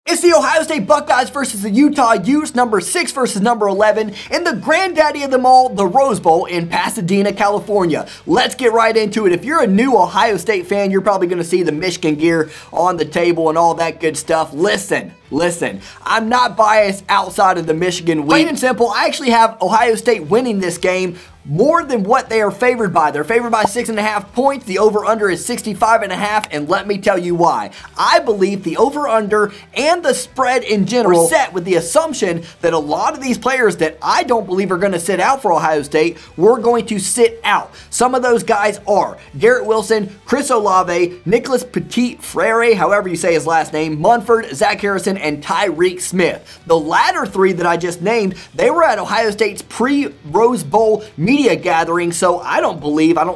It's the Ohio State Buckeyes versus the Utah Utes, number 6 versus number 11, in the granddaddy of them all, the Rose Bowl in Pasadena, California. Let's get right into it. If you're a new Ohio State fan, you're probably going to see the Michigan gear on the table and all that good stuff. Listen, I'm not biased outside of the Michigan win. Plain and simple, I actually have Ohio State winning this game more than what they are favored by. They're favored by 6.5 points. The over-under is 65.5, and let me tell you why. I believe the over-under and the spread in general are set with the assumption that a lot of these players that I don't believe are going to sit out for Ohio State were going to sit out. Some of those guys are Garrett Wilson, Chris Olave, Nicholas Petit-Frere, however you say his last name, Munford, Zach Harrison, and Tyreek Smith. The latter three that I just named, they were at Ohio State's pre-Rose Bowl media gathering, so I don't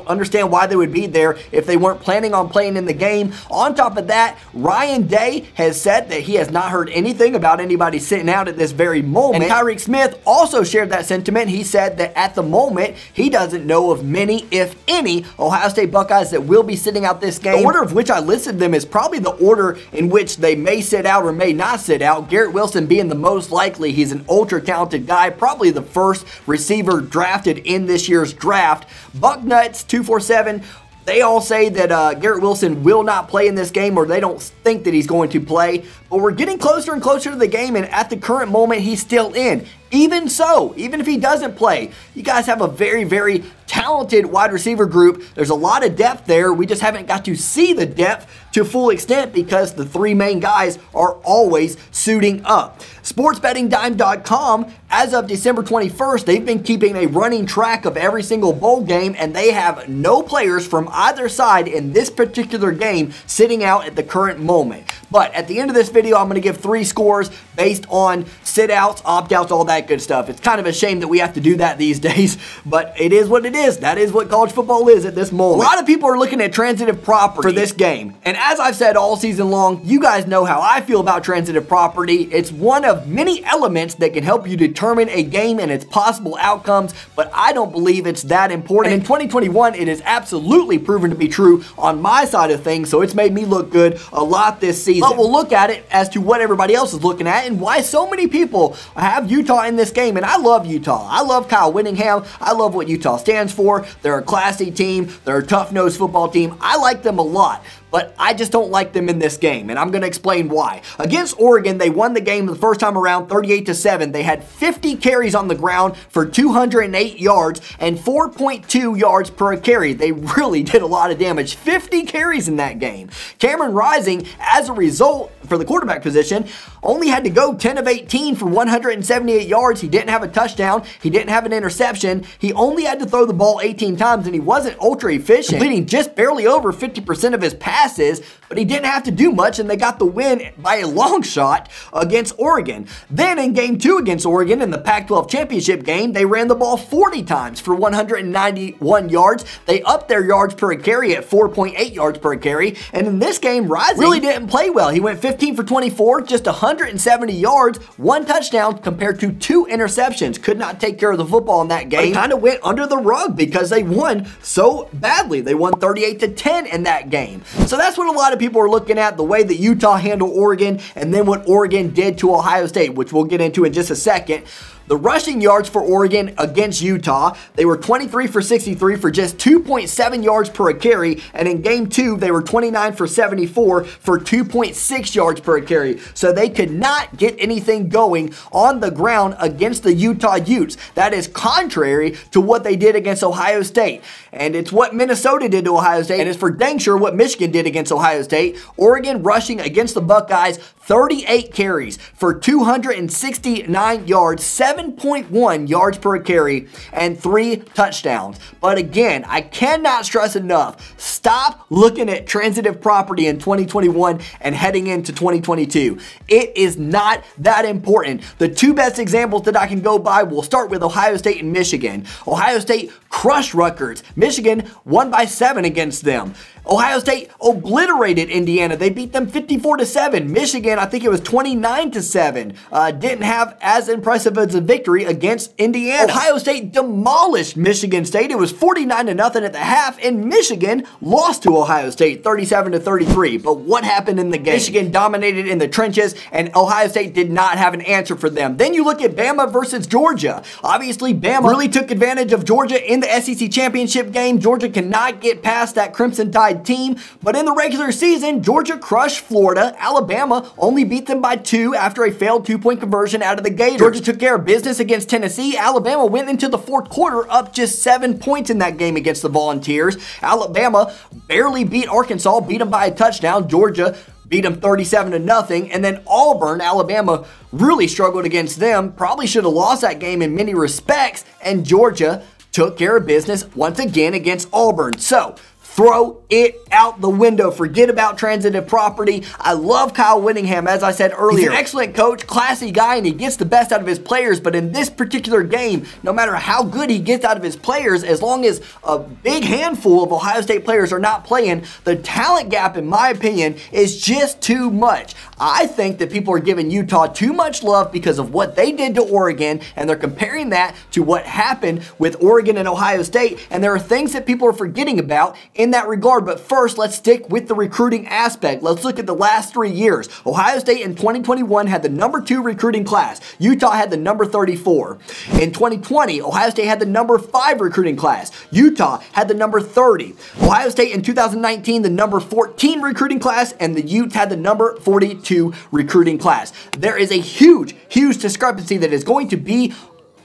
understand why they would be there if they weren't planning on playing in the game. On top of that, Ryan Day has said that he has not heard anything about anybody sitting out at this very moment. And Tyreek Smith also shared that sentiment. He said that at the moment, he doesn't know of many, if any, Ohio State Buckeyes that will be sitting out this game. The order of which I listed them is probably the order in which they may sit out or may not sit out. Garrett Wilson being the most likely. He's an ultra-talented guy, probably the first receiver drafted in this year's draft. Bucknuts 247, they all say that Garrett Wilson will not play in this game, or they don't think that he's going to play. But we're getting closer and closer to the game, and at the current moment, he's still in. Even so, even if he doesn't play, you guys have a very, very talented wide receiver group. There's a lot of depth there. We just haven't got to see the depth to full extent because the three main guys are always suiting up. SportsBettingDime.com, as of December 21st, they've been keeping a running track of every single bowl game, and they have no players from either side in this particular game sitting out at the current moment. But at the end of this video, I'm going to give 3 scores based on sit-outs, opt-outs, all that good stuff. It's kind of a shame that we have to do that these days, but it is what it is. That is what college football is at this moment. A lot of people are looking at transitive property for this game, and as I've said all season long, you guys know how I feel about transitive property. It's one of many elements that can help you determine a game and its possible outcomes, but I don't believe it's that important. And in 2021, it is absolutely proven to be true on my side of things, so it's made me look good a lot this season. But we'll look at it as to what everybody else is looking at and why so many people have Utah in this game. And I love Utah. I love Kyle Wittingham. I love what Utah stands for. They're a classy team. They're a tough-nosed football team. I like them a lot, but I just don't like them in this game, and I'm going to explain why. Against Oregon, they won the game the first time around 38-7. They had 50 carries on the ground for 208 yards and 4.2 yards per carry. They really did a lot of damage. 50 carries in that game. Cameron Rising, as a result, for the quarterback position, only had to go 10 of 18 for 178 yards. He didn't have a touchdown. He didn't have an interception. He only had to throw the ball 18 times, and he wasn't ultra efficient, completing just barely over 50% of his passes, but he didn't have to do much, and they got the win by a long shot against Oregon. Then in game 2 against Oregon in the Pac-12 Championship Game, they ran the ball 40 times for 191 yards. They upped their yards per carry at 4.8 yards per carry, and in this game, Rising really didn't play well. He went 15 for 24, just 170 yards, 1 touchdown compared to 2 interceptions. Could not take care of the football in that game. They kind of went under the rug because they won so badly. They won 38-10 in that game. So that's what a lot of people are looking at, the way that Utah handled Oregon and then what Oregon did to Ohio State, which we'll get into in just a second. The rushing yards for Oregon against Utah, they were 23 for 63 for just 2.7 yards per carry, and in game 2, they were 29 for 74 for 2.6 yards per carry. So they could not get anything going on the ground against the Utah Utes. That is contrary to what they did against Ohio State. And it's what Minnesota did to Ohio State, and it's for dang sure what Michigan did against Ohio State. Oregon rushing against the Buckeyes, 38 carries for 269 yards, 7.1 yards per carry, and 3 touchdowns. But again, I cannot stress enough, stop looking at transitive property in 2021 and heading into 2022. It is not that important. The 2 best examples that I can go by will start with Ohio State and Michigan. Ohio State crushed Rutgers. Michigan won by 7 against them. Ohio State obliterated Indiana. They beat them 54-7. Michigan, I think it was 29-7. Didn't have as impressive as a victory against Indiana. Ohio State demolished Michigan State. It was 49-0 at the half, and Michigan lost to Ohio State 37-33. But what happened in the game? Michigan dominated in the trenches, and Ohio State did not have an answer for them. Then you look at Bama versus Georgia. Obviously, Bama really took advantage of Georgia in the SEC Championship game. Georgia cannot get past that Crimson Tide team, but in the regular season, Georgia crushed Florida. Alabama only beat them by 2 after a failed 2-point conversion out of the Gators. Georgia took care of business against Tennessee. Alabama went into the fourth quarter up just 7 points in that game against the Volunteers. Alabama barely beat Arkansas, beat them by a touchdown. Georgia beat them 37-0, and then Auburn, Alabama really struggled against them. Probably should have lost that game in many respects, and Georgia took care of business once again against Auburn. So, throw it out the window. Forget about transitive property. I love Kyle Wittingham, as I said earlier. He's an excellent coach, classy guy, and he gets the best out of his players. But in this particular game, no matter how good he gets out of his players, as long as a big handful of Ohio State players are not playing, the talent gap, in my opinion, is just too much. I think that people are giving Utah too much love because of what they did to Oregon, and they're comparing that to what happened with Oregon and Ohio State, and there are things that people are forgetting about in that regard. But first, let's stick with the recruiting aspect. Let's look at the last 3 years. Ohio State in 2021 had the number 2 recruiting class. Utah had the number 34. In 2020, Ohio State had the number 5 recruiting class. Utah had the number 30. Ohio State in 2019, the number 14 recruiting class, and the Utes had the number 42 recruiting class. There is a huge discrepancy that is going to be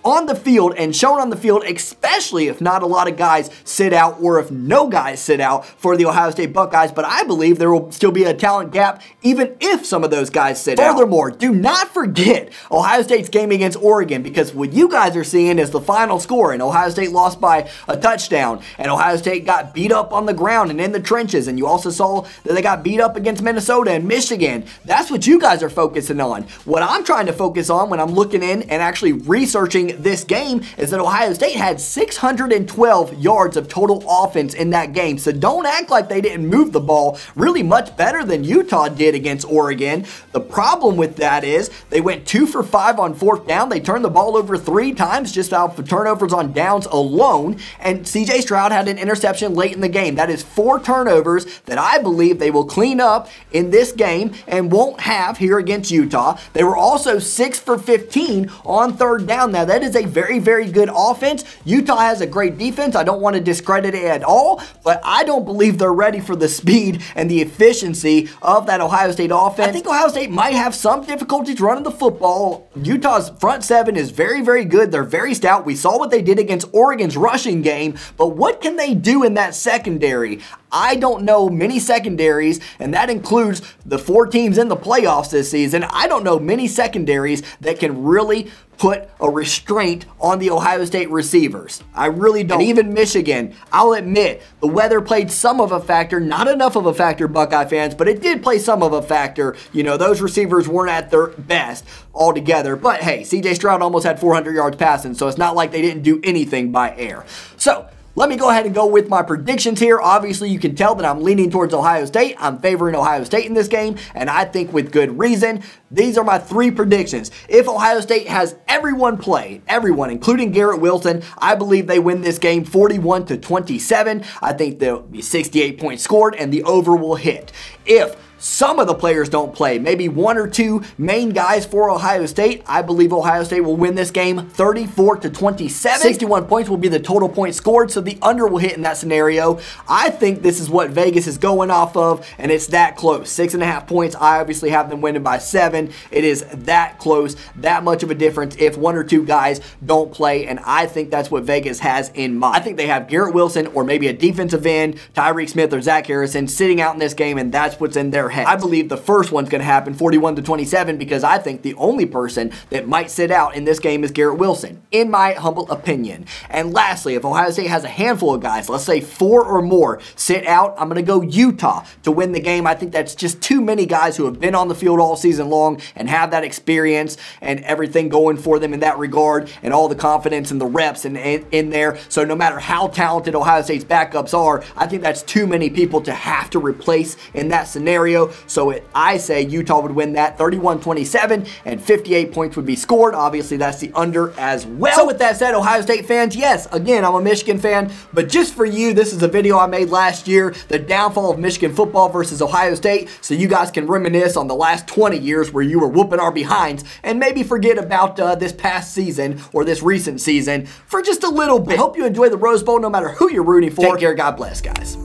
on the field and shown on the field, especially if not a lot of guys sit out or if no guys sit out for the Ohio State Buckeyes. But I believe there will still be a talent gap even if some of those guys sit out. Furthermore, do not forget Ohio State's game against Oregon, because what you guys are seeing is the final score, and Ohio State lost by a touchdown, and Ohio State got beat up on the ground and in the trenches, and you also saw that they got beat up against Minnesota and Michigan. That's what you guys are focusing on. What I'm trying to focus on when I'm looking in and actually researching this game is that Ohio State had 612 yards of total offense in that game. So don't act like they didn't move the ball really much better than Utah did against Oregon. The problem with that is they went 2 for 5 on 4th down. They turned the ball over 3 times just out of turnovers on downs alone. And CJ Stroud had an interception late in the game. That is 4 turnovers that I believe they will clean up in this game and won't have here against Utah. They were also 6 for 15 on 3rd down. Now that is a very good offense. Utah has a great defense. I don't want to discredit it at all, but I don't believe they're ready for the speed and the efficiency of that Ohio State offense. I think Ohio State might have some difficulties running the football. Utah's front 7 is very good. They're very stout. We saw what they did against Oregon's rushing game, but what can they do in that secondary? I don't know many secondaries, and that includes the 4 teams in the playoffs this season. I don't know many secondaries that can really put a restraint on the Ohio State receivers. I really don't. And even Michigan, I'll admit, the weather played some of a factor, not enough of a factor, Buckeye fans, but it did play some of a factor. You know, those receivers weren't at their best altogether. But hey, CJ Stroud almost had 400 yards passing, so it's not like they didn't do anything by air. So, let me go ahead and go with my predictions here. Obviously, you can tell that I'm leaning towards Ohio State. I'm favoring Ohio State in this game, and I think with good reason. These are my 3 predictions. If Ohio State has everyone play, everyone, including Garrett Wilson, I believe they win this game 41-27. I think there'll be 68 points scored, and the over will hit. If some of the players don't play, maybe 1 or 2 main guys for Ohio State, I believe Ohio State will win this game 34-27. 61 points will be the total points scored, so the under will hit in that scenario. I think this is what Vegas is going off of, and it's that close. 6.5 points. I obviously have them winning by 7. It is that close, that much of a difference if 1 or 2 guys don't play, and I think that's what Vegas has in mind. I think they have Garrett Wilson or maybe a defensive end, Tyreek Smith or Zach Harrison, sitting out in this game, and that's what's in their head. I believe the first one's going to happen 41-27 because I think the only person that might sit out in this game is Garrett Wilson, in my humble opinion. And lastly, if Ohio State has a handful of guys, let's say 4 or more, sit out, I'm going to go Utah to win the game. I think that's just too many guys who have been on the field all season long and have that experience and everything going for them in that regard and all the confidence and the reps in there. So no matter how talented Ohio State's backups are, I think that's too many people to have to replace in that scenario. video. So I say Utah would win that 31-27 and 58 points would be scored. Obviously, that's the under as well. So with that said, Ohio State fans, yes, again, I'm a Michigan fan, but just for you, this is a video I made last year, the downfall of Michigan football versus Ohio State, so you guys can reminisce on the last 20 years where you were whooping our behinds and maybe forget about this past season or this recent season for just a little bit. I hope you enjoy the Rose Bowl no matter who you're rooting for. Take care. God bless, guys.